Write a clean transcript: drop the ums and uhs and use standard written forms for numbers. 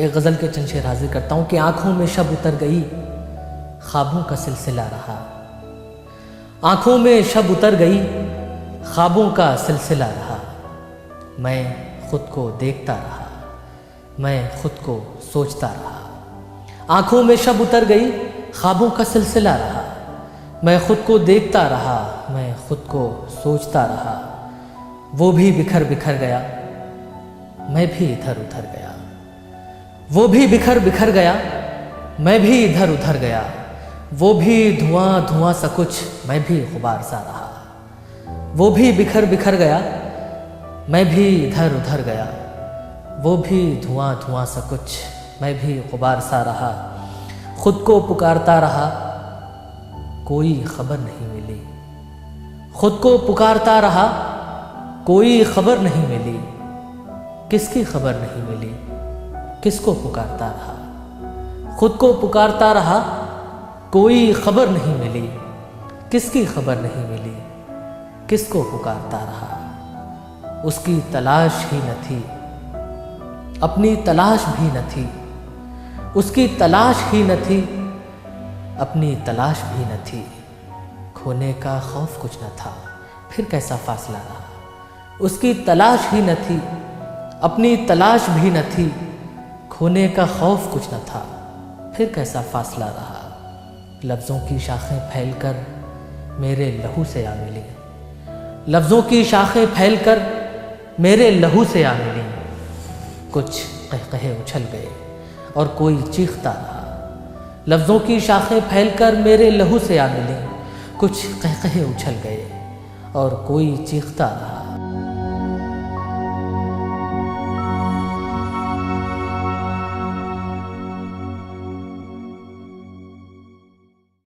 एक गज़ल के चंद शेर हाजिर करता हूँ कि आँखों में शब उतर गई, ख्वाबों का सिलसिला रहा। आँखों में शब उतर गई, ख्वाबों का सिलसिला रहा। मैं खुद को देखता रहा, मैं खुद को सोचता रहा। आँखों में शब उतर गई, ख्वाबों का सिलसिला रहा। मैं खुद को देखता रहा, मैं खुद को सोचता रहा। वो भी बिखर बिखर गया, मैं भी इधर उधर गया। वो भी बिखर बिखर गया, मैं भी इधर उधर गया। वो भी धुआं धुआं सा कुछ, मैं भी गुबार सा रहा। वो भी बिखर बिखर गया, मैं भी इधर उधर गया। वो भी धुआं धुआं सा कुछ, मैं भी गुबार सा रहा। खुद को पुकारता रहा, कोई खबर नहीं मिली। खुद को पुकारता रहा, कोई खबर नहीं मिली। किसकी खबर नहीं मिली, किसको पुकारता रहा। खुद को पुकारता रहा, कोई खबर नहीं मिली। किसकी खबर नहीं मिली, किसको पुकारता रहा। उसकी तलाश ही न थी, अपनी तलाश भी न थी। उसकी तलाश ही न थी, अपनी तलाश भी न थी। खोने का खौफ कुछ न था, फिर कैसा फासला रहा। उसकी तलाश ही न थी, अपनी तलाश भी न थी। खोने का खौफ कुछ न था, फिर कैसा फासला रहा। लफ्ज़ों की शाखें फैलकर मेरे लहू से आ मिली। लफ्ज़ों की शाखें फैलकर मेरे लहू से आ मिली। कुछ कहकहे उछल गए और कोई चीखता रहा। लफ्ज़ों की शाखें फैलकर मेरे लहू से आ मिली। कुछ कहकहे उछल गए और कोई चीखता रहा।